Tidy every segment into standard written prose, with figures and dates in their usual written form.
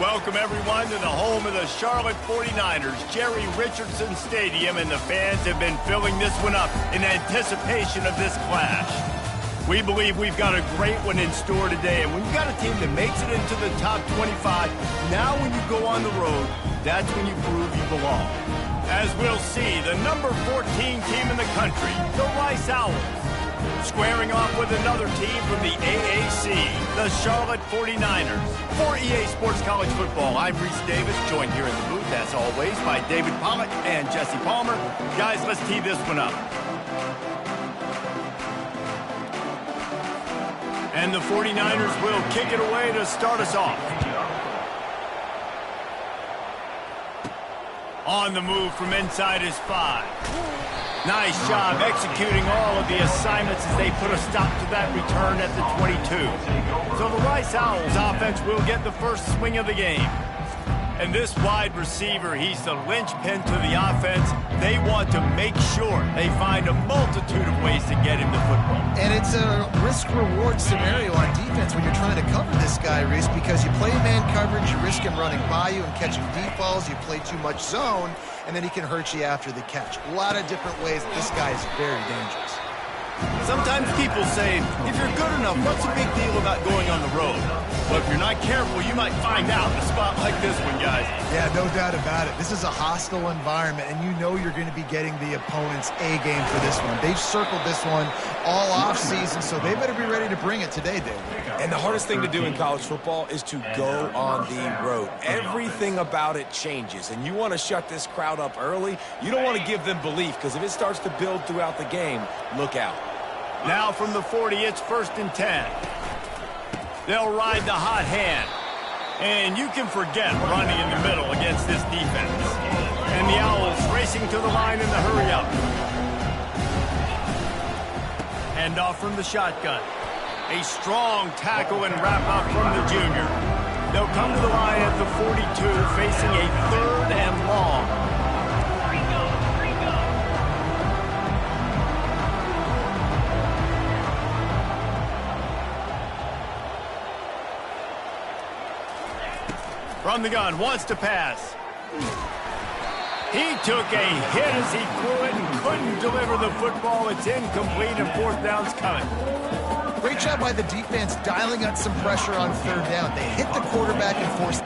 Welcome, everyone, to the home of the Charlotte 49ers, Jerry Richardson Stadium, and the fans have been filling this one up in anticipation of this clash. We believe we've got a great one in store today, and when you've got a team that makes it into the top 25, now when you go on the road, that's when you prove you belong. As we'll see, the number 14 team in the country, the Rice Owls, squaring off with another team from the AAC, the Charlotte 49ers. For EA Sports College Football, I'm Reese Davis, joined here in the booth, as always, by David Pollack and Jesse Palmer. Guys, let's tee this one up. And the 49ers will kick it away to start us off. On the move from inside his 5. Nice job executing all of the assignments as they put a stop to that return at the 22. So the Rice Owls offense will get the first swing of the game. And this wide receiver, he's the linchpin to the offense. They want to make sure they find a multitude of ways to get him the football. And it's a risk-reward scenario on defense when you're trying to cover this guy, Reese, because you play man coverage, you risk him running by you and catching deep balls. You play too much zone, and then he can hurt you after the catch. A lot of different ways that this guy is very dangerous. Sometimes people say, if you're good enough, what's the big deal about going on the road? Well, if you're not careful, you might find out in a spot like this one, guys. Yeah, no doubt about it. This is a hostile environment, and you know you're going to be getting the opponent's A game for this one. They've circled this one all offseason, so they better be ready to bring it today, David. And the hardest thing to do in college football is to go on the road. Everything about it changes, and you want to shut this crowd up early. You don't want to give them belief, because if it starts to build throughout the game, look out. Now from the 40, it's 1st and 10. They'll ride the hot hand. And you can forget running in the middle against this defense. And the Owls racing to the line in the hurry-up. Handoff from the shotgun. A strong tackle and wrap-up from the junior. They'll come to the line at the 42, facing a 3rd and long. From the gun, wants to pass. He took a hit as he threw it and couldn't deliver the football. It's incomplete and 4th down's coming. Great job by the defense dialing up some pressure on 3rd down. They hit the quarterback and forced...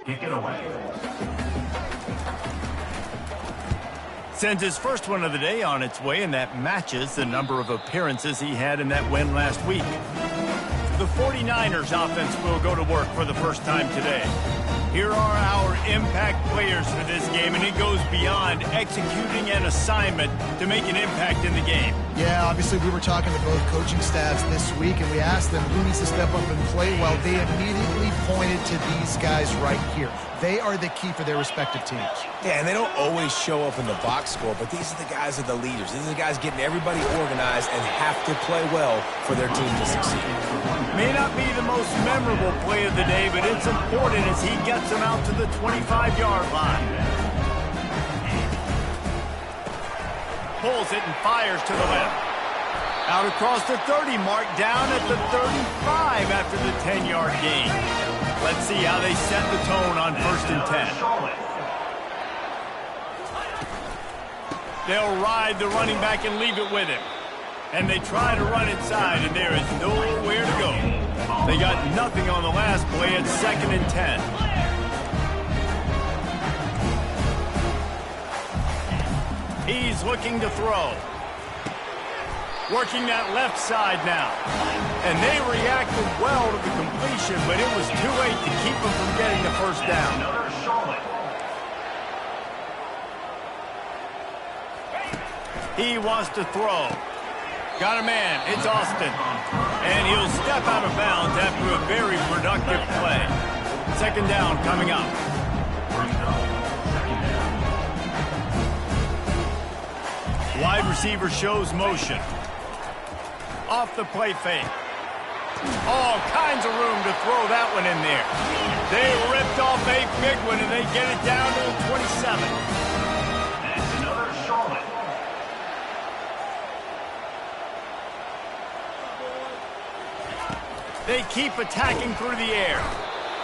kick it away. Sends his first one of the day on its way, and that matches the number of appearances he had in that win last week. The 49ers offense will go to work for the first time today. Here are our impact players for this game, and it goes beyond executing an assignment to make an impact in the game. Yeah, obviously we were talking to both coaching staffs this week, and we asked them who needs to step up and play well. They immediately pointed to these guys right here. They are the key for their respective teams. Yeah, and they don't always show up in the box score, but these are the guys that are the leaders. These are the guys getting everybody organized and have to play well for their team to succeed. May not be the most memorable play of the day, but it's important as he gets them out to the 25-yard line. Pulls it and fires to the left. Out across the 30 mark, down at the 35 after the 10-yard gain. Let's see how they set the tone on 1st and 10. They'll ride the running back and leave it with him. And they try to run inside, and there is nowhere to go. They got nothing on the last play at 2nd and 10. He's looking to throw. Working that left side now. And they reacted well to the completion, but it was too late to keep them from getting the first down. He wants to throw. Got a man. It's Austin. And he'll step out of bounds after a very productive play. 2nd down coming up. Wide receiver shows motion. Off the play fake. All kinds of room to throw that one in there. They ripped off a big one, and they get it down to the 27. That's another Charlotte. They keep attacking through the air.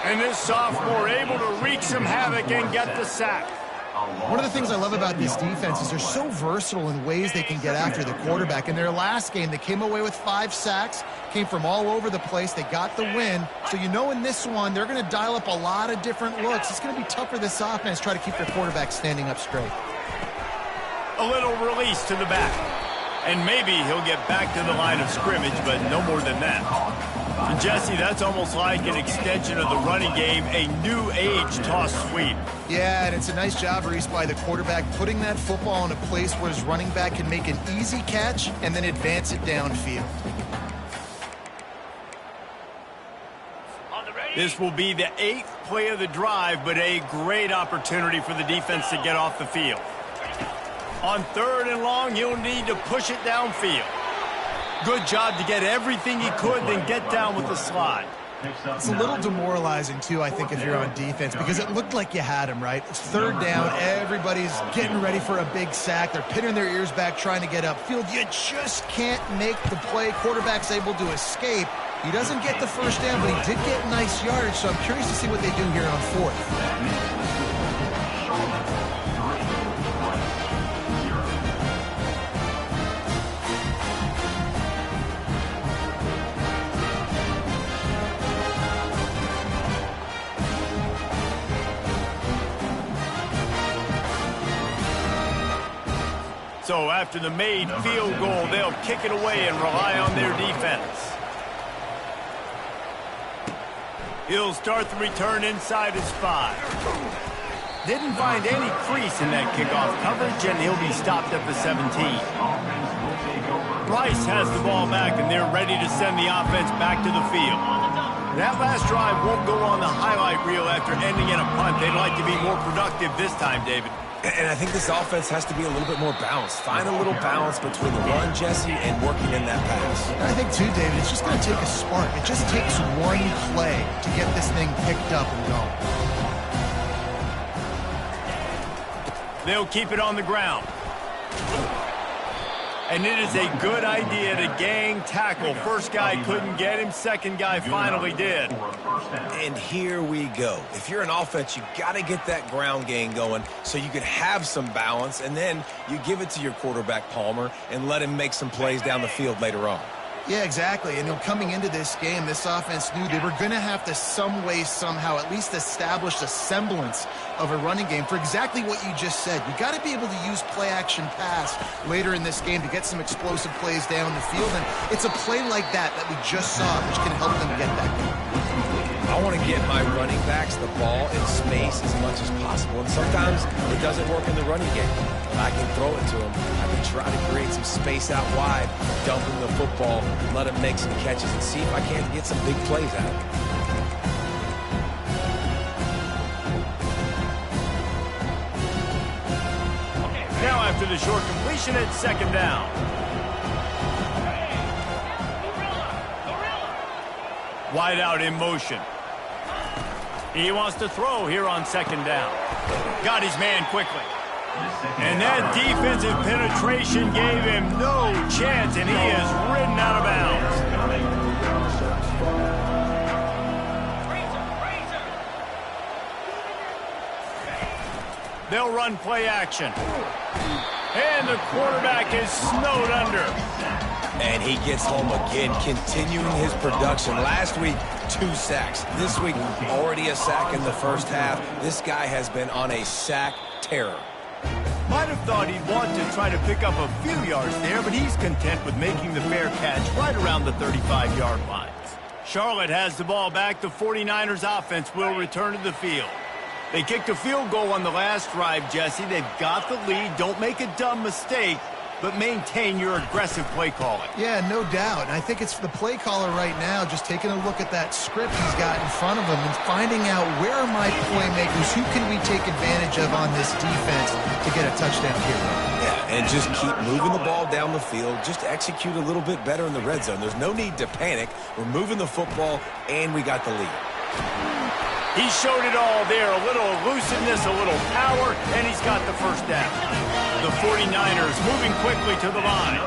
And this sophomore able to wreak some havoc and get the sack. One of the things I love about this defense is they're so versatile in ways they can get after the quarterback. In their last game, they came away with 5 sacks, came from all over the place. They got the win. So you know in this one, they're going to dial up a lot of different looks. It's going to be tough for this offense to try to keep their quarterback standing up straight. A little release to the back. And maybe he'll get back to the line of scrimmage, but no more than that. And Jesse, that's almost like an extension of the running game, a new age toss sweep. Yeah, and it's a nice job, Reese, by the quarterback putting that football in a place where his running back can make an easy catch and then advance it downfield. This will be the 8th play of the drive, but a great opportunity for the defense to get off the field. On 3rd and long, he'll need to push it downfield. Good job to get everything he could, then get down with the slide. It's a little demoralizing, too, I think, if you're on defense, because it looked like you had him, right? It's 3rd down. Everybody's getting ready for a big sack. They're pinning their ears back, trying to get upfield. You just can't make the play. Quarterback's able to escape. He doesn't get the first down, but he did get nice yardage, so I'm curious to see what they do here on 4th. So after the made field goal, they'll kick it away and rely on their defense. He'll start the return inside his 5. Didn't find any crease in that kickoff coverage, and he'll be stopped at the 17. Rice has the ball back, and they're ready to send the offense back to the field. That last drive won't go on the highlight reel after ending in a punt. They'd like to be more productive this time, David. And I think this offense has to be a little bit more balanced. Find a little balance between the run, Jesse, and working in that pass. And I think, too, David, it's just going to take a spark. It just takes one play to get this thing picked up and going. They'll keep it on the ground. And it is a good idea to gang tackle. First guy couldn't get him. Second guy finally did. And here we go. If you're an offense, you got to get that ground game going so you can have some balance, and then you give it to your quarterback, Palmer, and let him make some plays down the field later on. Yeah, exactly. And coming into this game, this offense knew they were going to have to some way, somehow, at least establish a semblance of a running game for exactly what you just said. You got to be able to use play-action pass later in this game to get some explosive plays down the field. And it's a play like that we just saw, which can help them get that going. I want to get my running backs the ball in space as much as possible. And sometimes it doesn't work in the running game. But I can throw it to them. I can try to create some space out wide, dump them the football, let them make some catches, and see if I can't get some big plays out of it. Now after the short completion, it's second down. Wide out in motion. He wants to throw here on second down. Got his man quickly. And that defensive penetration gave him no chance, and he is ridden out of bounds. They'll run play action. And the quarterback is snowed under. And he gets home again, continuing his production. Last week, 2 sacks. This week, already a sack in the first half. This guy has been on a sack terror. Might have thought he'd want to try to pick up a few yards there, but he's content with making the fair catch right around the 35-yard line. Charlotte has the ball back. The 49ers offense will return to the field. They kicked a field goal on the last drive, Jesse. They've got the lead. Don't make a dumb mistake, but maintain your aggressive play calling. Yeah, no doubt. And I think it's the play caller right now just taking a look at that script he's got in front of him and finding out where are my playmakers, who can we take advantage of on this defense to get a touchdown here. Yeah, and just keep moving the ball down the field. Just execute a little bit better in the red zone. There's no need to panic. We're moving the football, and we got the lead. He showed it all there, a little elusiveness, a little power, and he's got the first down. The 49ers moving quickly to the line.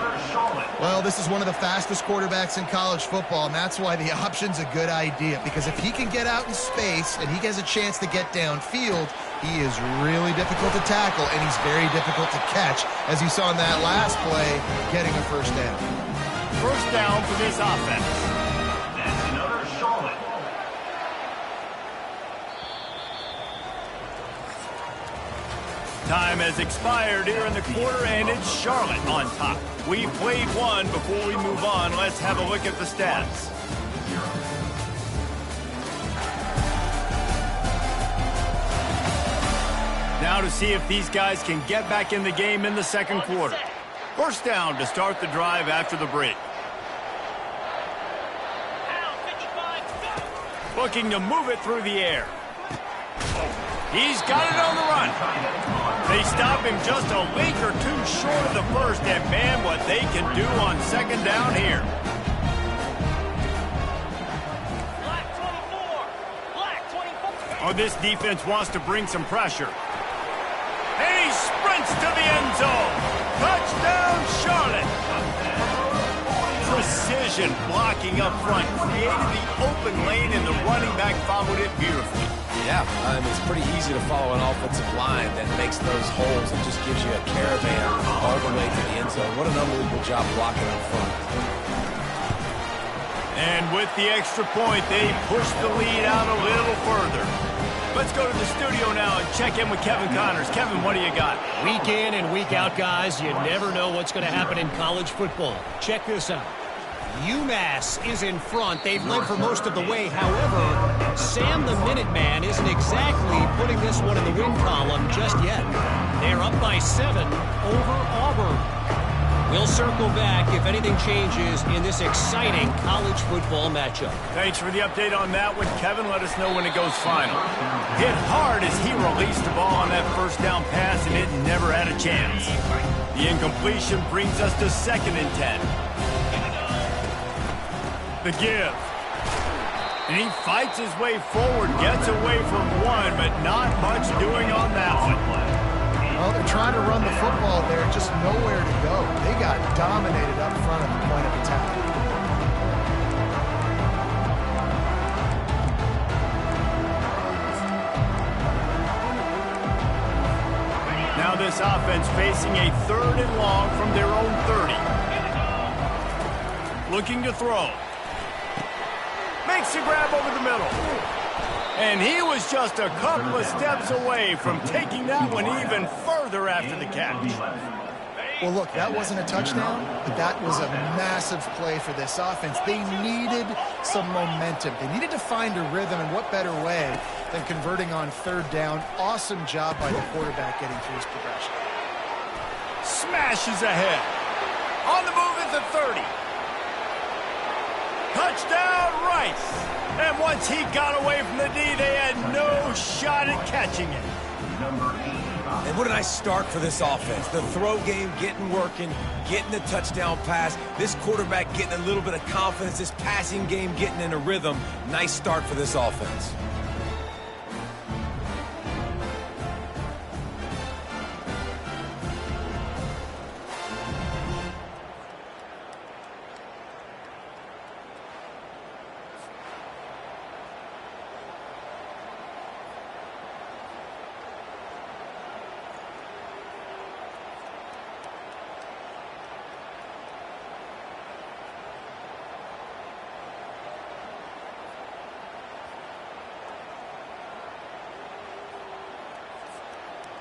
Well, this is one of the fastest quarterbacks in college football, and that's why the option's a good idea, because if he can get out in space and he has a chance to get downfield, he is really difficult to tackle, and he's very difficult to catch, as you saw in that last play, getting a first down. First down for this offense. That's another Charlotte. Time has expired here in the quarter, and it's Charlotte on top. We've played one. Before we move on, let's have a look at the stats. Now to see if these guys can get back in the game in the second quarter. First down to start the drive after the break. Looking to move it through the air. He's got it on the run. They stop him just a link or two short of the first, and man, what they can do on second down here. Oh, this defense wants to bring some pressure. And he sprints to the end zone. Touchdown, Charlotte. Precision blocking up front created the open lane, and the running back followed it beautifully. Yeah, it's pretty easy to follow an offensive line that makes those holes and just gives you a caravan all the way to the end zone. What an unbelievable job blocking up front. And with the extra point, they push the lead out a little further. Let's go to the studio now and check in with Kevin Connors. Kevin, what do you got? Week in and week out, guys, you never know what's going to happen in college football. Check this out. UMass is in front. They've led for most of the way. However, Sam the Minuteman isn't exactly putting this one in the win column just yet. They're up by 7 over Auburn. We'll circle back if anything changes in this exciting college football matchup. Thanks for the update on that one, Kevin. Let us know when it goes final. Hit hard as he released the ball on that first down pass, and it never had a chance. The incompletion brings us to 2nd and 10. The give. And he fights his way forward, gets away from one, but not much doing on that one. Well, they're trying to run the football there, just nowhere to go. They got dominated up front at the point of attack. Now this offense facing a 3rd and long from their own 30. looking to throw. Makes the grab over the middle. And he was just a couple of steps away from taking that one even further after the catch. Well, look, that wasn't a touchdown, but that was a massive play for this offense. They needed some momentum. They needed to find a rhythm, and what better way than converting on third down. Awesome job by the quarterback getting through his progression. Smashes ahead. On the move at the 30. Touchdown, Rice. And once he got away from the D, they had no shot at catching it. And what a nice start for this offense. The throw game getting working, getting the touchdown pass. This quarterback getting a little bit of confidence. This passing game getting in a rhythm. Nice start for this offense.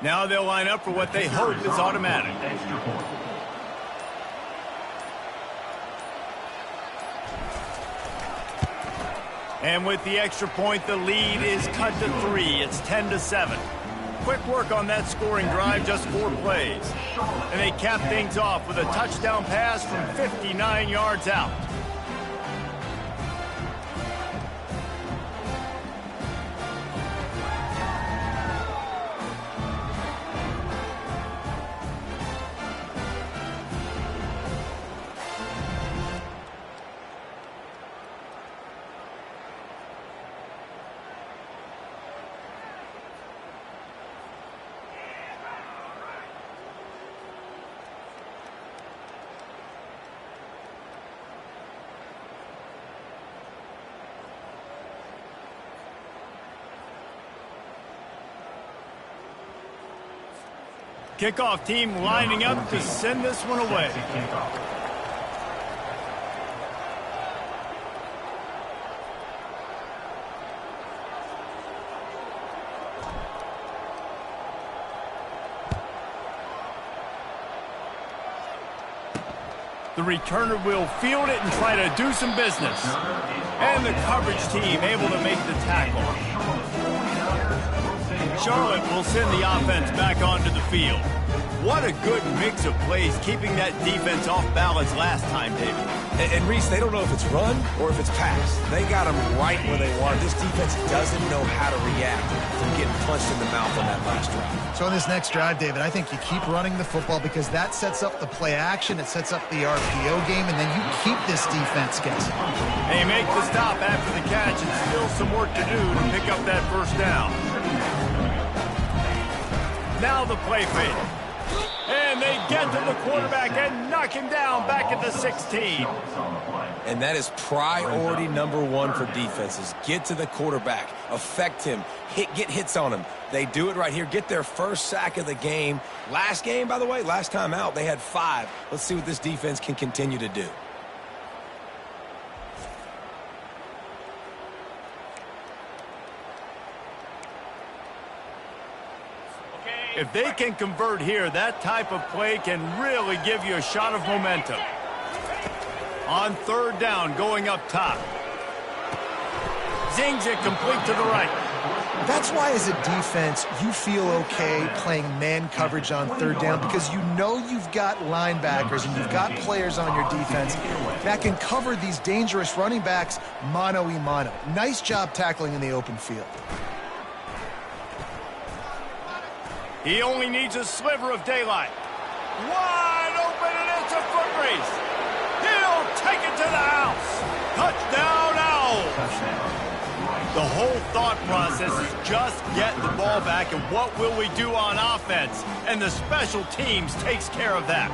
Now they'll line up for what they hope is automatic. And with the extra point, the lead is cut to 3. It's 10-7. Quick work on that scoring drive, just 4 plays. And they cap things off with a touchdown pass from 59 yards out. Kickoff team lining up to send this one away. The returner will field it and try to do some business. And the coverage team able to make the tackle. Charlotte will send the offense back onto the field. What a good mix of plays, keeping that defense off balance last time, David. And Reese, they don't know if it's run or if it's pass. They got them right where they want. This defense doesn't know how to react from getting punched in the mouth on that last drive. So on this next drive, David, I think you keep running the football because that sets up the play action, it sets up the RPO game, and then you keep this defense guessing. They make the stop after the catch and still some work to do to pick up that first down. Now the play fake. And they get to the quarterback and knock him down back at the 16. And that is priority number 1 for defenses. Get to the quarterback, affect him, get hits on him. They do it right here. Get their first sack of the game. Last game, by the way, last time out, they had 5. Let's see what this defense can continue to do. If they can convert here, that type of play can really give you a shot of momentum. On third down, going up top. Zings it complete to the right. That's why as a defense, you feel okay playing man coverage on third down because you know you've got linebackers and you've got players on your defense that can cover these dangerous running backs mano-a-mano. Nice job tackling in the open field. He only needs a sliver of daylight. Wide open, and it's a foot race. He'll take it to the house. Touchdown, Owls. The whole thought process is just get the ball back, and what will we do on offense? And the special teams takes care of that.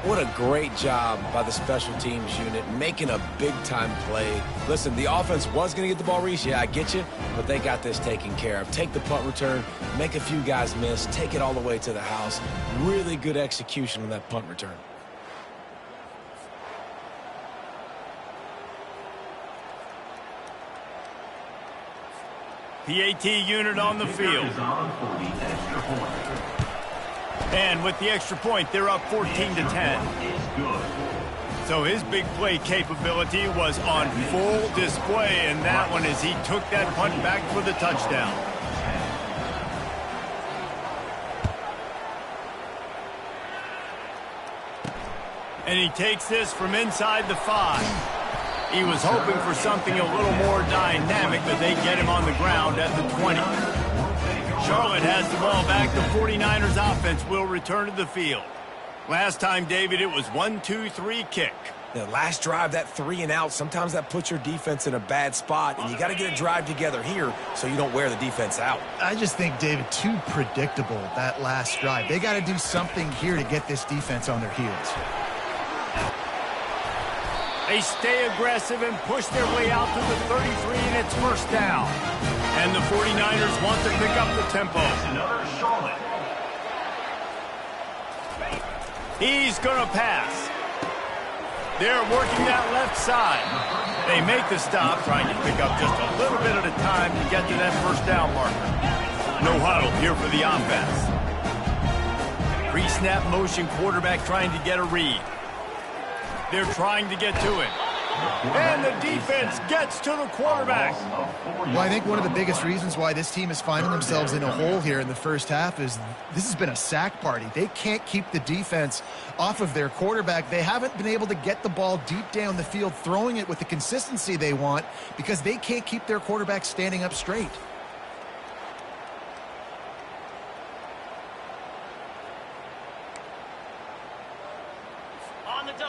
What a great job by the special teams unit, making a big-time play. Listen, the offense was going to get the ball, Reese. Yeah, I get you, but they got this taken care of. Take the punt return, make a few guys miss, take it all the way to the house. Really good execution on that punt return. PAT unit on the field. And with the extra point, they're up 14-10. So his big play capability was on full display in that one as he took that punt back for the touchdown. And he takes this from inside the 5. He was hoping for something a little more dynamic, but they get him on the ground at the 20. Charlotte has the ball back. The 49ers offense will return to the field. Last time, David, it was 1-2-3 kick. The last drive, that 3 and out, sometimes that puts your defense in a bad spot, and you got to get a drive together here so you don't wear the defense out. I just think, David, too predictable, that last drive. They got to do something here to get this defense on their heels. They stay aggressive and push their way out to the 33, and it's first down. And the 49ers want to pick up the tempo. Another Charlotte. He's going to pass. They're working that left side. They make the stop, trying to pick up just a little bit at a time to get to that first down marker. No huddle here for the offense. Pre-snap motion, quarterback trying to get a read. They're trying to get to it. And the defense gets to the quarterback. Well, I think one of the biggest reasons why this team is finding themselves in a hole here in the first half is this has been a sack party. They can't keep the defense off of their quarterback. They haven't been able to get the ball deep down the field, throwing it with the consistency they want because they can't keep their quarterback standing up straight.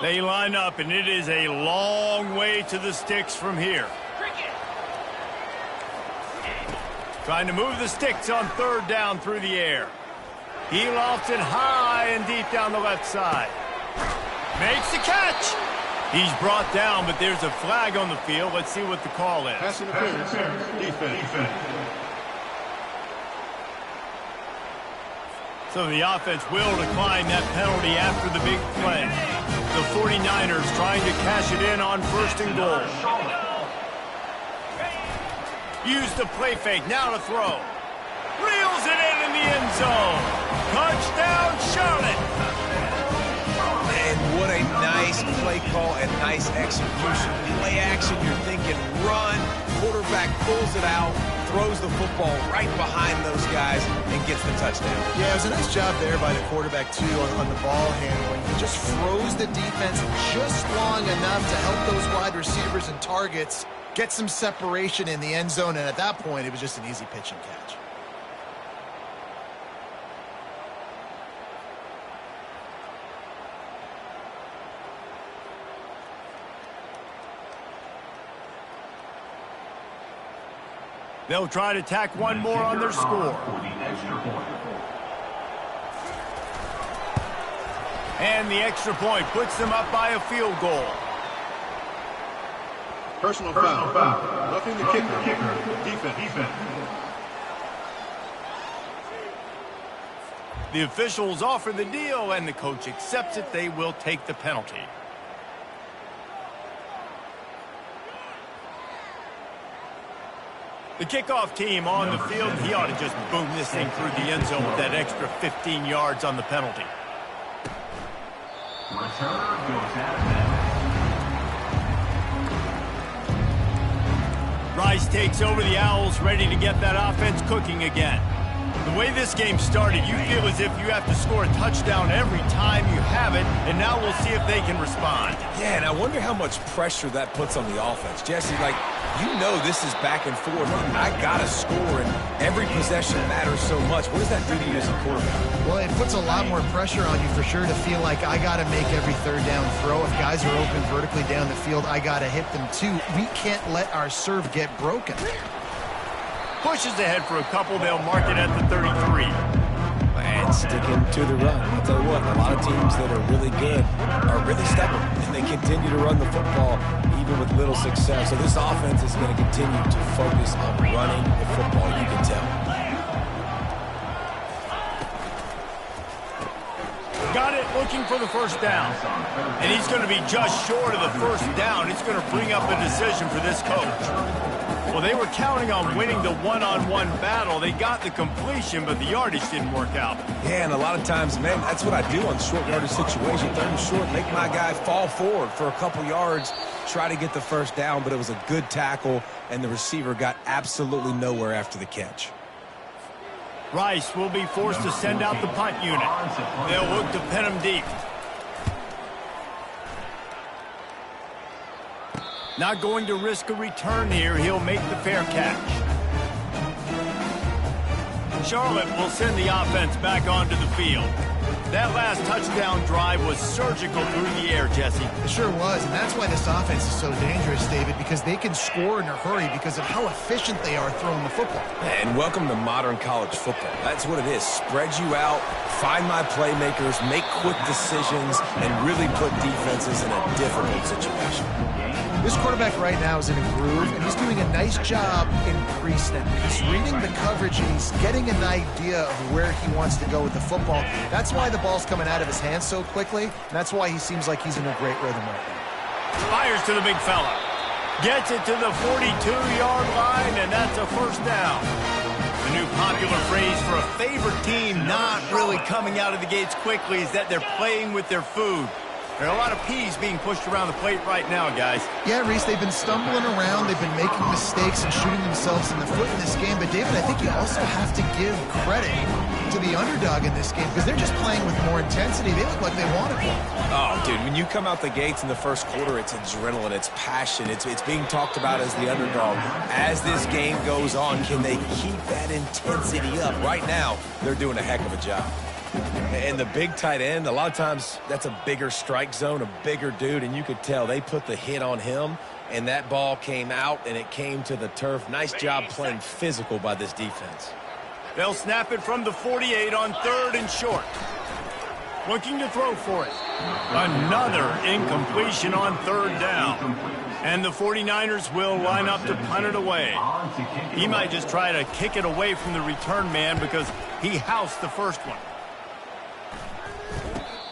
They line up, and it is a long way to the sticks from here. Trying to move the sticks on third down through the air. He lofts it high and deep down the left side. Makes the catch. He's brought down, but there's a flag on the field. Let's see what the call is. Pass interference. Defense. So the offense will decline that penalty after the big play. The 49ers trying to cash it in on first and goal. Use the play fake, now to throw. Reels it in the end zone. Touchdown, Charlotte. And what a nice play call and nice execution. Play action, you're thinking run. Quarterback pulls it out, throws the football right behind those guys, and gets the touchdown. Yeah, it was a nice job there by the quarterback, too, on the ball handling. He just froze the defense just long enough to help those wide receivers and targets get some separation in the end zone, and at that point, it was just an easy pitch and catch. They'll try to tack one more on their score. And the extra point puts them up by a field goal. Personal foul. Roughing the kicker. Defense. The officials offer the deal, and the coach accepts it. They will take the penalty. The kickoff team on the field, he ought to just boom this thing through the end zone with that extra 15 yards on the penalty. Returner goes out of bounds. Rice takes over the Owls, ready to get that offense cooking again. The way this game started, you feel as if you have to score a touchdown every time you have it, and now we'll see if they can respond. Yeah, and I wonder how much pressure that puts on the offense. Jesse, you know this is back and forth. I got to score, and every possession matters so much. What does that do to you as a quarterback? Well, it puts a lot more pressure on you for sure to feel like I got to make every third down throw. If guys are open vertically down the field, I got to hit them too. We can't let our serve get broken. Pushes ahead for a couple. They'll mark it at the 33. And sticking to the run. I'll tell you what, a lot of teams that are really good are really stubborn, and they continue to run the football even with little success. So this offense is going to continue to focus on running the football, you can tell. got it, looking for the first down. And he's going to be just short of the first down. It's going to bring up a decision for this coach. Well, they were counting on winning the one-on-one battle. They got the completion, but the yardage didn't work out. Yeah, and a lot of times, man, that's what I do on short yardage situation. Third and short, make my guy fall forward for a couple yards, try to get the first down, but it was a good tackle, and the receiver got absolutely nowhere after the catch. Rice will be forced to send out the punt unit. They'll look to pin him deep. Not going to risk a return here. He'll make the fair catch. Charlotte will send the offense back onto the field. That last touchdown drive was surgical through the air, Jesse. It sure was, and that's why this offense is so dangerous, David, because they can score in a hurry because of how efficient they are throwing the football. And welcome to modern college football. That's what it is. Spread you out, find my playmakers, make quick decisions, and really put defenses in a difficult situation. This quarterback right now is in a groove, and he's doing a nice job in pre-snap. He's reading the coverage, and he's getting an idea of where he wants to go with the football. That's why the ball's coming out of his hands so quickly, and that's why he seems like he's in a great rhythm right now. Fires to the big fella. Gets it to the 42-yard line, and that's a first down. The new popular phrase for a favorite team not really coming out of the gates quickly is that they're playing with their food. There are a lot of peas being pushed around the plate right now, guys. Yeah, Reese, they've been stumbling around. They've been making mistakes and shooting themselves in the foot in this game. But, David, I think you also have to give credit to the underdog in this game because they're just playing with more intensity. They look like they want to play. Oh, dude, when you come out the gates in the first quarter, it's adrenaline, it's passion. It's being talked about as the underdog. As this game goes on, can they keep that intensity up? Right now, they're doing a heck of a job. And the big tight end, a lot of times that's a bigger strike zone, a bigger dude, and you could tell they put the hit on him, and that ball came out, and it came to the turf. Nice job playing physical by this defense. They'll snap it from the 48 on third and short. Looking to throw for it. Another incompletion on third down. And the 49ers will line up to punt it away. He might just try to kick it away from the return man because he housed the first one.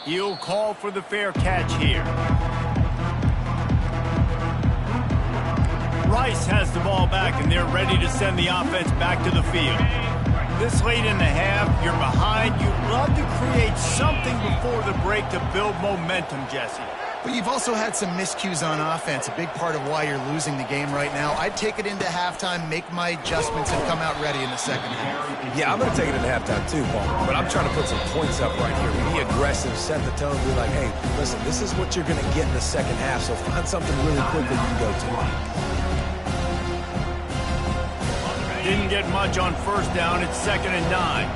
He'll call for the fair catch here. Rice has the ball back, and they're ready to send the offense back to the field. This late in the half, you're behind. You'd love to create something before the break to build momentum, Jesse. But you've also had some miscues on offense, a big part of why you're losing the game right now. I'd take it into halftime, make my adjustments, and come out ready in the second half. Yeah, I'm going to take it into halftime too, Paul. But I'm trying to put some points up right here. Be aggressive, set the tone, be like, hey, listen, this is what you're going to get in the second half, so find something really quick that you can go to. Didn't get much on first down. It's 2nd and 9.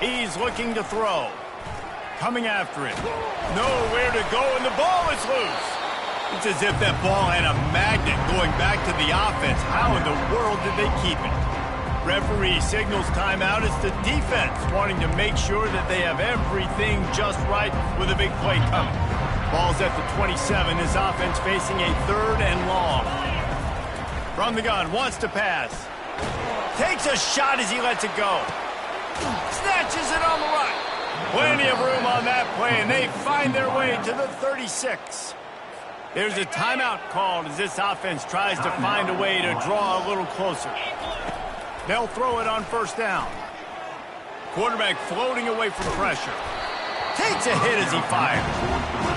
He's looking to throw. Coming after it. Nowhere to go, and the ball is loose. It's as if that ball had a magnet going back to the offense. How in the world did they keep it? Referee signals timeout. It's the defense wanting to make sure that they have everything just right with a big play coming. Ball's at the 27. His offense facing a 3rd and long. From the gun, wants to pass. Takes a shot as he lets it go. Snatches it on the right. Plenty of room on that play, and they find their way to the 36. There's a timeout called as this offense tries to find a way to draw a little closer. They'll throw it on first down. Quarterback floating away from pressure. Takes a hit as he fires.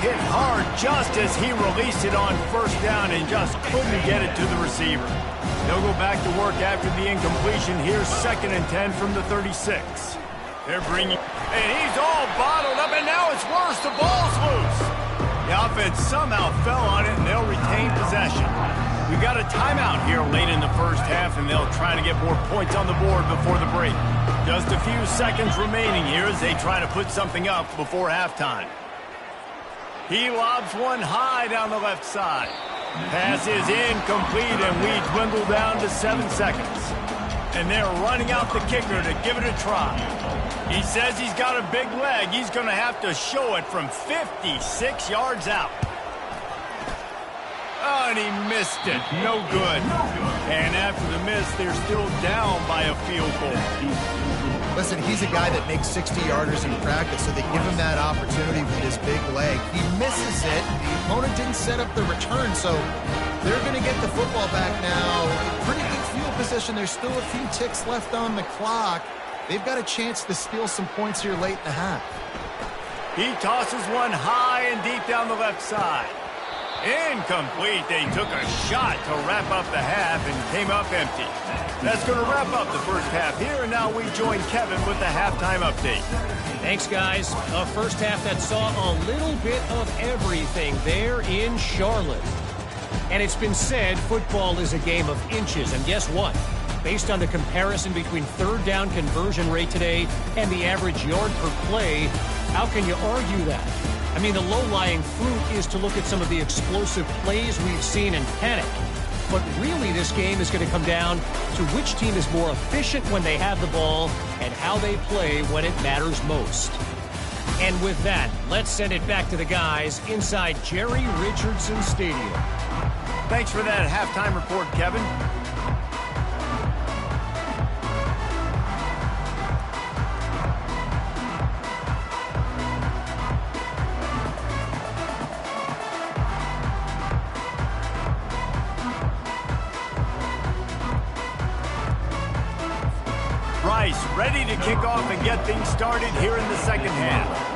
Hit hard just as he released it on first down and just couldn't get it to the receiver. They'll go back to work after the incompletion. Here's 2nd and 10 from the 36. They're bringing, and he's all bottled up, and now it's worse. The ball's loose. The offense somehow fell on it, and they'll retain possession. We've got a timeout here late in the first half, and they'll try to get more points on the board before the break. Just a few seconds remaining here as they try to put something up before halftime. He lobs one high down the left side. Pass is incomplete, and we dwindle down to 7 seconds. And they're running out the kicker to give it a try. He says he's got a big leg. He's going to have to show it from 56 yards out. and he missed it. No good. And after the miss, they're still down by a field goal. Listen, he's a guy that makes 60-yarders in practice, so they give him that opportunity with his big leg. He misses it. The opponent didn't set up the return, so they're going to get the football back now. Pretty good field position. There's still a few ticks left on the clock. They've got a chance to steal some points here late in the half. He tosses one high and deep down the left side. Incomplete. They took a shot to wrap up the half and came up empty. That's going to wrap up the first half here, and now we join Kevin with the halftime update. Thanks, guys. A first half that saw a little bit of everything there in Charlotte. And it's been said football is a game of inches, and guess what? Based on the comparison between third down conversion rate today and the average yard per play, how can you argue that? I mean, the low-lying fruit is to look at some of the explosive plays we've seen and panic. But really, this game is going to come down to which team is more efficient when they have the ball and how they play when it matters most. And with that, let's send it back to the guys inside Jerry Richardson Stadium. Thanks for that halftime report, Kevin. Rice ready to kick off and get things started here in the second half.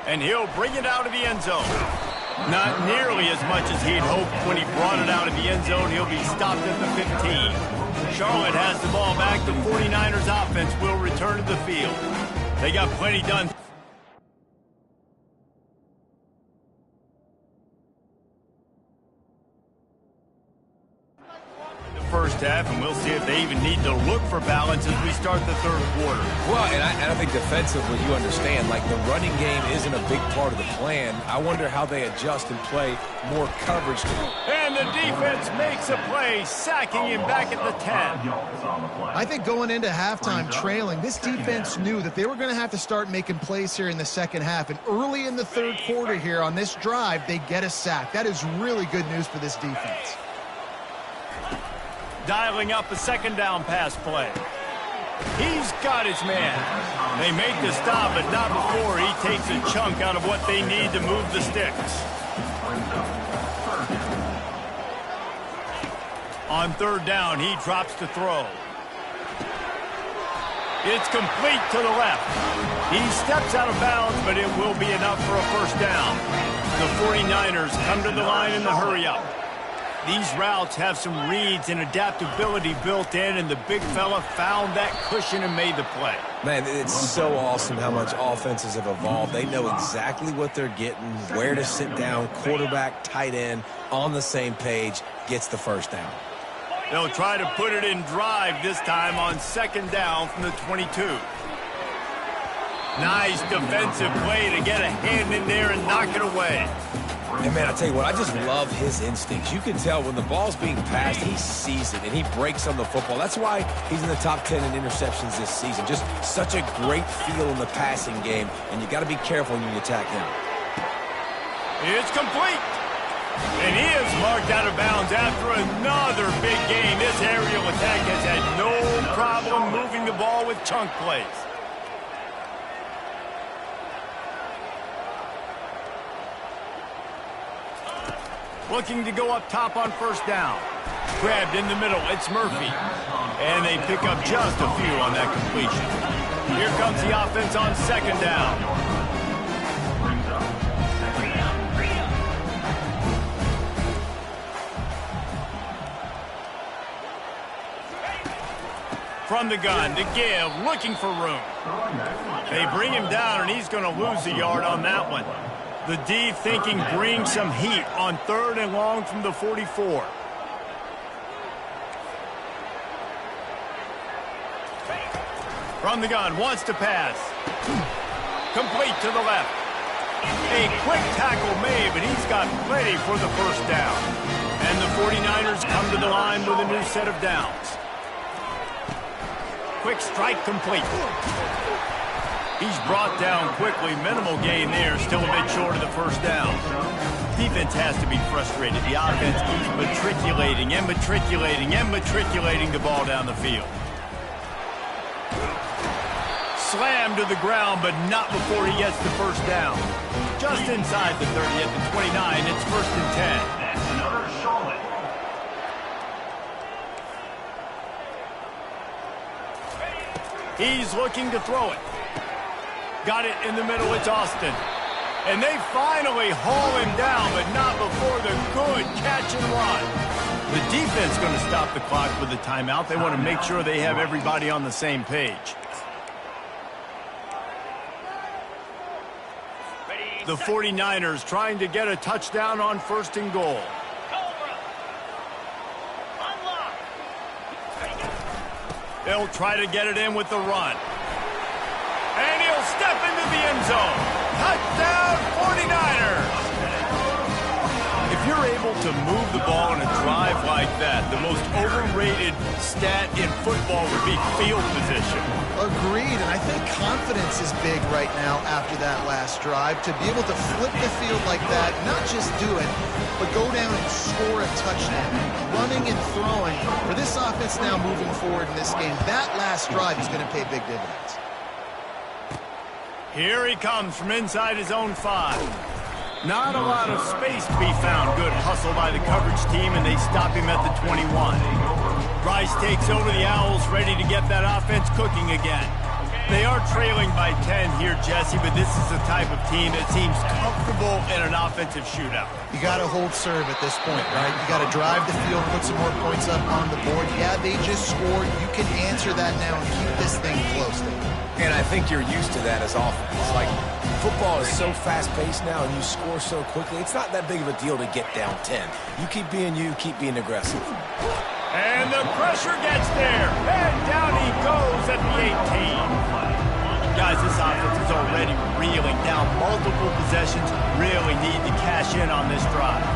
And he'll bring it out of the end zone. Not nearly as much as he'd hoped when he brought it out of the end zone. He'll be stopped at the 15. Charlotte has the ball back. The 49ers offense will return to the field. They got plenty done. First half, and we'll see if they even need to look for balance as we start the third quarter. Well, and I think defensively, you understand, like the running game isn't a big part of the plan. I wonder how they adjust and play more coverage. And the defense makes a play, sacking him back at the 10. I think going into halftime trailing, this defense knew that they were going to have to start making plays here in the second half. And early in the third quarter here on this drive, they get a sack. That is really good news for this defense. Dialing up a second down pass play. He's got his man. They make the stop, but not before he takes a chunk out of what they need to move the sticks. On third down, he drops to throw. It's complete to the left. He steps out of bounds, but it will be enough for a first down. The 49ers come to the line in the hurry-up. These routes have some reads and adaptability built in, and the big fella found that cushion and made the play. Man, it's so awesome how much offenses have evolved. They know exactly what they're getting, where to sit down, quarterback, tight end, on the same page, gets the first down. They'll try to put it in drive this time on second down from the 22. Nice defensive play to get a hand in there and knock it away. And, man, I tell you what, I just love his instincts. You can tell when the ball's being passed, he sees it, and he breaks on the football. That's why he's in the top 10 in interceptions this season. Just such a great feel in the passing game, and you got to be careful when you attack him. It's complete. And he is marked out of bounds after another big game. This aerial attack has had no problem moving the ball with chunk plays. Looking to go up top on first down. Grabbed in the middle, it's Murphy. And they pick up just a few on that completion. Here comes the offense on second down. From the gun to give, looking for room. They bring him down, and he's going to lose a yard on that one. The D thinking bring some heat on third and long from the 44. From the gun, wants to pass. Complete to the left. A A quick tackle made, but he's got plenty for the first down. And the 49ers come to the line with a new set of downs. Quick strike complete. He's brought down quickly. Minimal gain there. Still a bit short of the first down. Defense has to be frustrated. The offense keeps matriculating and matriculating and matriculating the ball down the field. Slammed to the ground, but not before he gets the first down. Just inside the 30 at the 29. It's 1st and 10. That's another Charlotte. He's looking to throw it. Got it in the middle. It's Austin. And they finally haul him down, but not before the good catch and run. The defense going to stop the clock with a timeout. They want to make sure they have everybody on the same page. The 49ers trying to get a touchdown on 1st and goal. They'll try to get it in with the run. And he'll step into the end zone. Touchdown, 49ers! If you're able to move the ball in a drive like that, the most overrated stat in football would be field position. Agreed, and I think confidence is big right now after that last drive. To be able to flip the field like that, not just do it, but go down and score a touchdown. Running and throwing. For this offense now moving forward in this game, that last drive is going to pay big dividends. Here he comes from inside his own 5. Not a lot of space to be found. Good hustle by the coverage team, and they stop him at the 21. Rice takes over the Owls, ready to get that offense cooking again. They are trailing by 10 here, Jesse, but this is the type of team that seems comfortable in an offensive shootout. You got to hold serve at this point, right? You got to drive the field, put some more points up on the board. Yeah, they just scored. You can answer that now and keep this thing close. And I think you're used to that as offense. Like, football is so fast-paced now and you score so quickly, it's not that big of a deal to get down 10. You keep being aggressive. And the pressure gets there. And down he goes at the 18. Guys, this offense is already reeling down multiple possessions. Really need to cash in on this drive.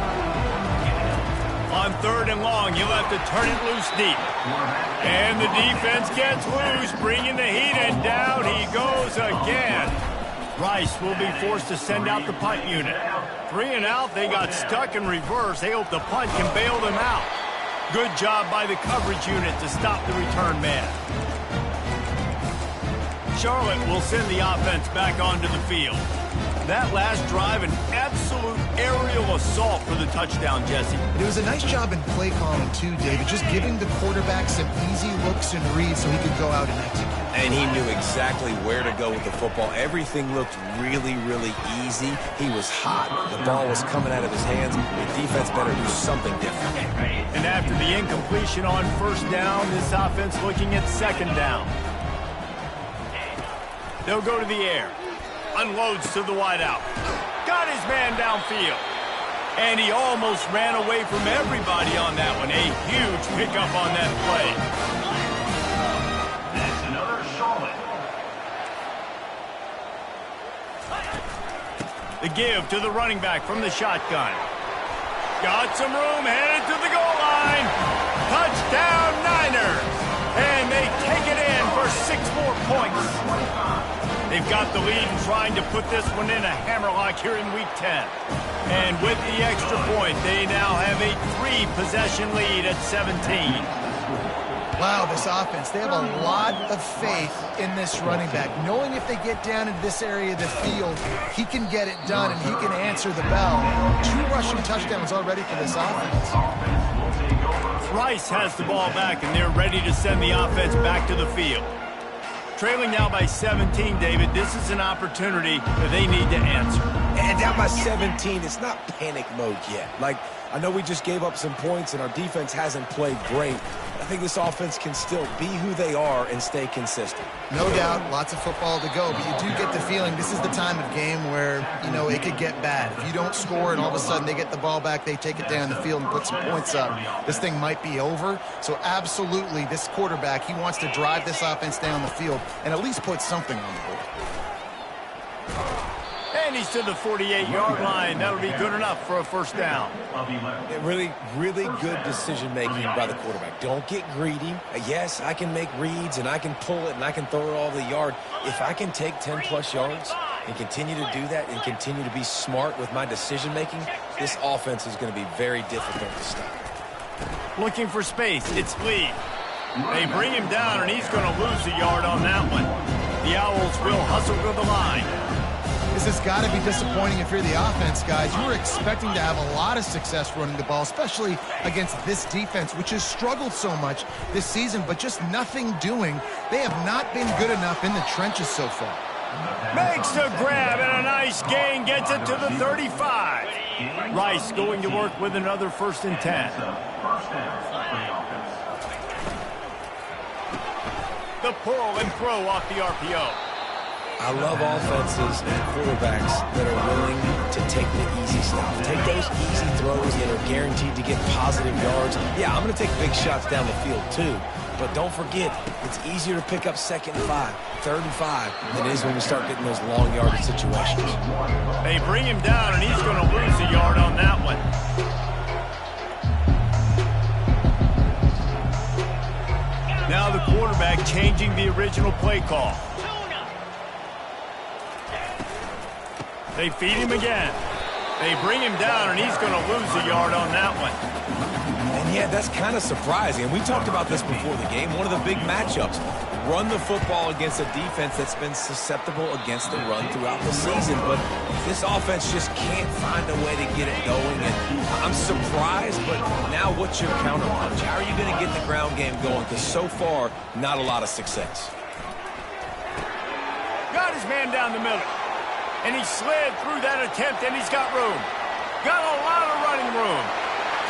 On 3rd and long, you'll have to turn it loose deep. And the defense gets loose, bringing the heat, and down he goes again. Rice will be forced to send out the punt unit. 3 and out, they got stuck in reverse. They hope the punt can bail them out. Good job by the coverage unit to stop the return man. Charlotte will send the offense back onto the field. That last drive, an absolute aerial assault for the touchdown, Jesse. It was a nice job in play calling too, David, just giving the quarterback some easy looks and reads so he could go out and execute. And he knew exactly where to go with the football. Everything looked really, really easy. He was hot. The ball was coming out of his hands. The defense better do something different. And after the incompletion on 1st down, this offense looking at 2nd down. They'll go to the air. Unloads to the wideout. Got his man downfield. And he almost ran away from everybody on that one. A huge pickup on that play. That's another Charlotte. The give to the running back from the shotgun. Got some room, headed to the goal line. Touchdown, Niners. And they take it in for 6 more points. They've got the lead and trying to put this one in a hammerlock here in Week 10. And with the extra point, they now have a 3-possession lead at 17. Wow, this offense, they have a lot of faith in this running back. Knowing if they get down into this area of the field, he can get it done and he can answer the bell. 2 rushing touchdowns already for this offense. Rice has the ball back, and they're ready to send the offense back to the field. Trailing now by 17, David. This is an opportunity that they need to answer. And down by 17, it's not panic mode yet. Like, I know we just gave up some points and our defense hasn't played great. I think this offense can still be who they are and stay consistent. No doubt, lots of football to go, but you do get the feeling this is the time of game where, you know, it could get bad. If you don't score and all of a sudden they get the ball back, they take it down the field and put some points up, this thing might be over. So absolutely, this quarterback, he wants to drive this offense down the field and at least put something on the board. And he's to the 48-yard line. That'll be good enough for a first down. Really, really good decision-making by the quarterback. Don't get greedy. Yes, I can make reads, and I can pull it, and I can throw it all the yard. If I can take 10-plus yards and continue to do that and continue to be smart with my decision-making, this offense is going to be very difficult to stop. Looking for space. It's Nlig. They bring him down, and he's going to lose a yard on that one. The Owls will hustle to the line. This has got to be disappointing if you're the offense, guys. You were expecting to have a lot of success running the ball, especially against this defense, which has struggled so much this season, but just nothing doing. They have not been good enough in the trenches so far. Makes the grab, and a nice gain gets it to the 35. Rice going to work with another 1st and 10. The pull and throw off the RPO. I love offenses and quarterbacks that are willing to take the easy stuff. Take those easy throws that are guaranteed to get positive yards. Yeah, I'm going to take big shots down the field too. But don't forget, it's easier to pick up 2nd and 5, 3rd and 5 than it is when we start getting those long yardage situations. They bring him down, and he's going to lose a yard on that one. Now the quarterback changing the original play call. They feed him again. They bring him down, and he's going to lose a yard on that one. And yeah, that's kind of surprising. And we talked about this before the game. One of the big matchups. Run the football against a defense that's been susceptible against the run throughout the season. But this offense just can't find a way to get it going. And I'm surprised, but now what's your counterpunch? How are you going to get the ground game going? Because so far, not a lot of success. Got his man down the middle. And he slid through that attempt, and he's got room. Got a lot of running room.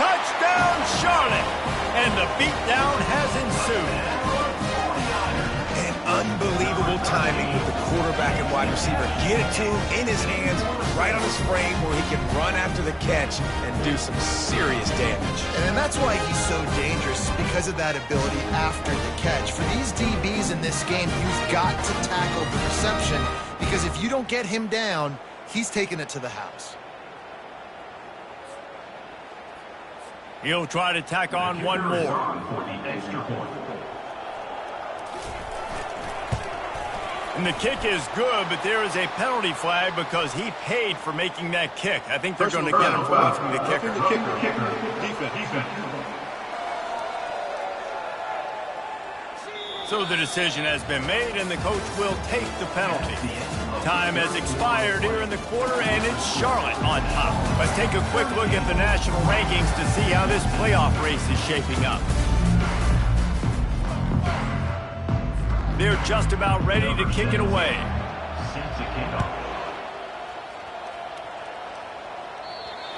Touchdown, Charlotte! And the beatdown has ensued. And unbelievable timing with the quarterback and wide receiver. Get it to him in his hands, right on his frame where he can run after the catch and do some serious damage. And that's why he's so dangerous, because of that ability after the catch. For these DBs in this game, you've got to tackle the reception, because if you don't get him down, he's taking it to the house. He'll try to tack on one more. And the kick is good, but there is a penalty flag because he paid for making that kick. I think they're going to get him for roughing the kicker. Defense. So the decision has been made, and the coach will take the penalty. Time has expired here in the quarter, and it's Charlotte on top. Let's take a quick look at the national rankings to see how this playoff race is shaping up. They're just about ready to kick it away.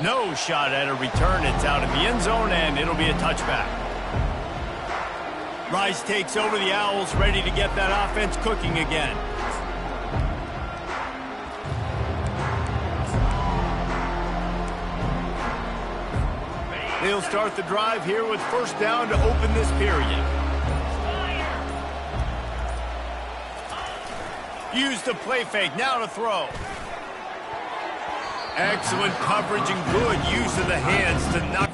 No shot at a return. It's out of the end zone, and it'll be a touchback. Rice takes over the Owls, ready to get that offense cooking again. They'll start the drive here with 1st down to open this period. Use the play fake, now to throw. Excellent coverage and good use of the hands to knock.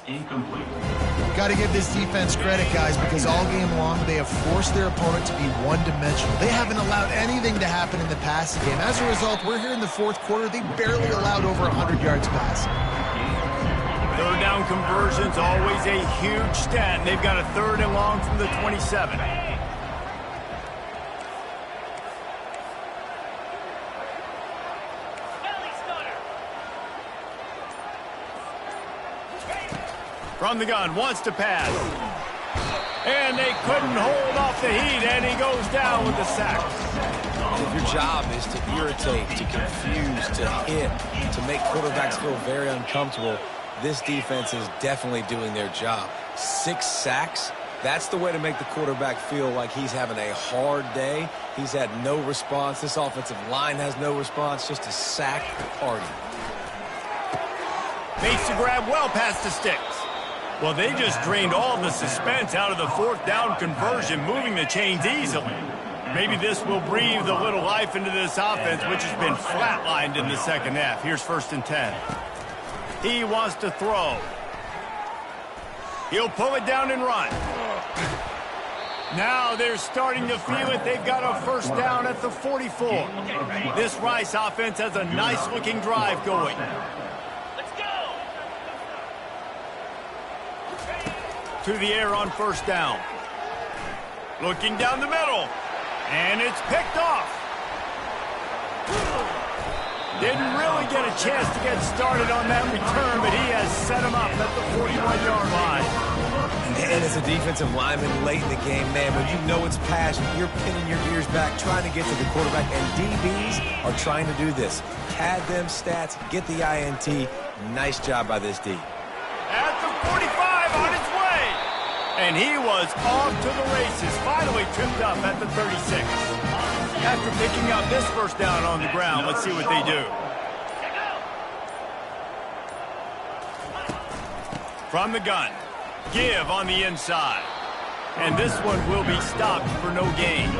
Incomplete. Got to give this defense credit, guys, because all game long they have forced their opponent to be one-dimensional. They haven't allowed anything to happen in the passing game. As a result, we're here in the 4th quarter. They barely allowed over 100 yards passing. 3rd down conversion's always a huge stat. They've got a 3rd and long from the 27. From the gun, wants to pass. And they couldn't hold off the heat, and he goes down with the sack. If your job is to irritate, to confuse, to hit, to make quarterbacks feel very uncomfortable, this defense is definitely doing their job. 6 sacks, that's the way to make the quarterback feel like he's having a hard day. He's had no response. This offensive line has no response, just a sack party. Makes the grab well past the sticks. Well, they just drained all the suspense out of the 4th down conversion, moving the chains easily. Maybe this will breathe a little life into this offense, which has been flatlined in the second half. Here's 1st and 10. He wants to throw. He'll pull it down and run. Now they're starting to feel it. They've got a 1st down at the 44. This Rice offense has a nice-looking drive going. To the air on 1st down. Looking down the middle. And it's picked off. Didn't really get a chance to get started on that return, but he has set him up at the 41-yard line. And as a defensive lineman late in the game, man, when you know it's passion, you're pinning your ears back, trying to get to the quarterback, and DBs are trying to do this. Pad them stats, get the INT. Nice job by this D. At the 45, on its way. And he was off to the races, finally tripped up at the 36. After picking up this 1st down on the ground, let's see what they do. From the gun, give on the inside. And this one will be stopped for no gain.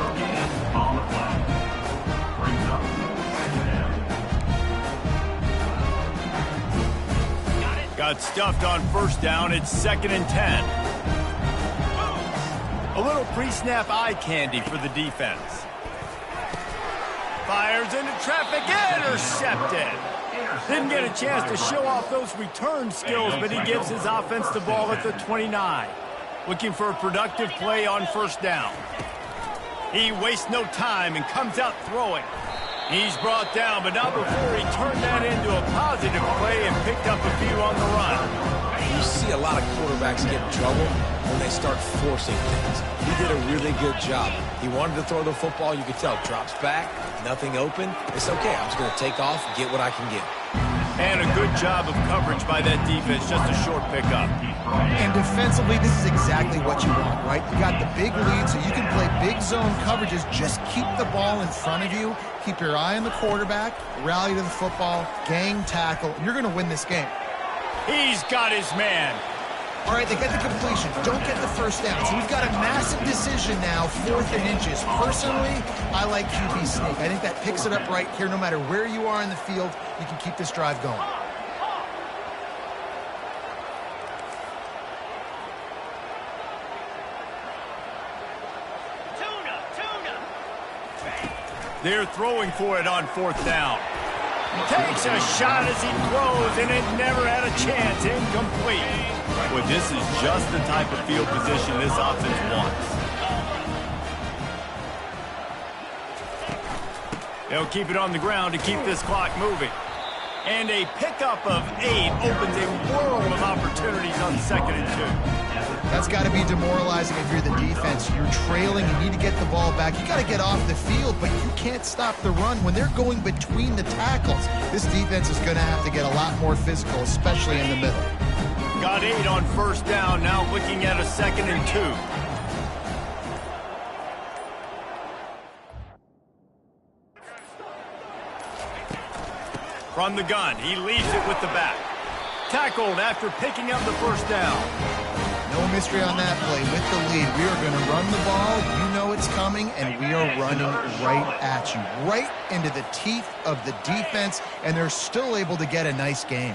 Got stuffed on 1st down. It's 2nd and 10. A little pre-snap eye candy for the defense. Fires into traffic, intercepted. Didn't get a chance to show off those return skills, but he gives his offense the ball at the 29. Looking for a productive play on 1st down. He wastes no time and comes out throwing. He's brought down, but not before he turned that into a positive play and picked up a few on the run. You see a lot of quarterbacks get in trouble when they start forcing things. He did a really good job. He wanted to throw the football. You could tell. Drops back, nothing open. It's okay. I'm just going to take off, get what I can get. And a good job of coverage by that defense. Just a short pickup. And defensively, this is exactly what you want, right? You got the big lead, so you can play big zone coverages. Just keep the ball in front of you. Keep your eye on the quarterback. Rally to the football. Gang tackle. And you're going to win this game. He's got his man. All right, they get the completion. Don't get the 1st down. So we've got a massive decision now, 4th and inches. Personally, I like QB sneak. I think that picks it up right here. No matter where you are in the field, you can keep this drive going. They're throwing for it on 4th down. Takes a shot as he throws, and it never had a chance. Incomplete. Well, this is just the type of field position this offense wants. They'll keep it on the ground to keep this clock moving. And a pickup of 8 opens a world of opportunities on 2nd and 2. That's got to be demoralizing if you're the defense. You're trailing, you need to get the ball back. You got to get off the field, but you can't stop the run when they're going between the tackles. This defense is going to have to get a lot more physical, especially in the middle. Got 8 on 1st down, now looking at a 2nd and 2. From the gun, he leaves it with the back. Tackled after picking up the 1st down. No mystery on that play. With the lead, we are going to run the ball. You know it's coming, and we are running right at you. Right into the teeth of the defense, and they're still able to get a nice game.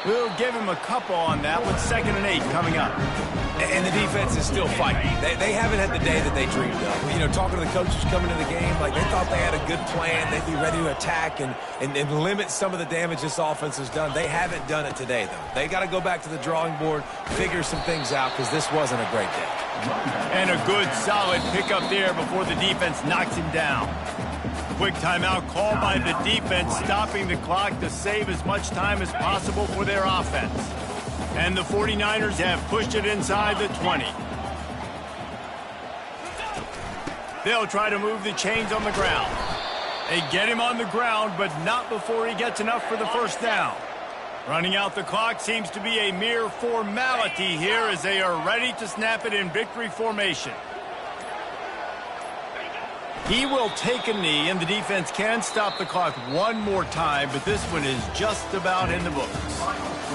We'll give him a couple on that with 2nd and 8 coming up. And the defense is still fighting. They haven't had the day that they dreamed of. You know, talking to the coaches coming to the game, like they thought they had a good plan. They'd be ready to attack and limit some of the damage this offense has done. They haven't done it today, though. They got to go back to the drawing board, figure some things out, because this wasn't a great day. And a good, solid pickup there before the defense knocks him down. Quick timeout called by the defense, stopping the clock to save as much time as possible for their offense. And the 49ers have pushed it inside the 20. They'll try to move the chains on the ground. They get him on the ground, but not before he gets enough for the first down. Running out the clock seems to be a mere formality here as they are ready to snap it in victory formation. He will take a knee, and the defense can stop the clock one more time, but this one is just about in the books.